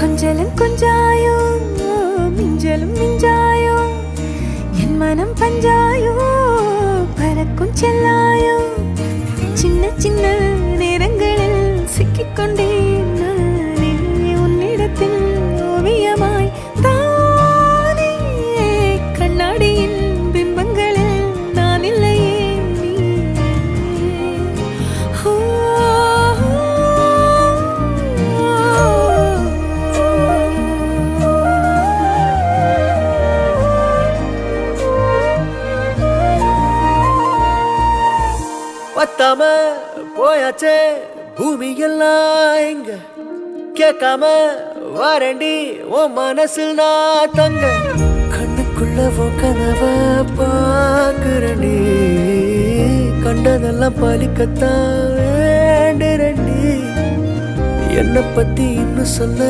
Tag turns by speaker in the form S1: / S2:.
S1: கொஞ்சலும் கொஞ்சாயோ மிஞ்சலும் மிஞ்சாயோ என் மனம் பஞ்சாயோ பறக்கும் செல்லாயோ சின்ன சின்ன நேரங்களில் சிக்கிக்கொண்டேன் நானே உன்னிடத்தில் ஓவியமாய் தானே கண்ணாடியின் பிம்பங்களில் நான் இல்லையே
S2: பத்தாம போயாச்சே பூமி எல்லாம் இங்க கேட்காம வாரண்டி உன் மனசில் நான் தங்க கண்ணுக்குள்ள உன் கனவ பாக்குறண்டி கண்டதெல்லாம் பலிக்கத்தான் வேண்டுறண்டி என்னை பத்தி இன்னும் சொல்ல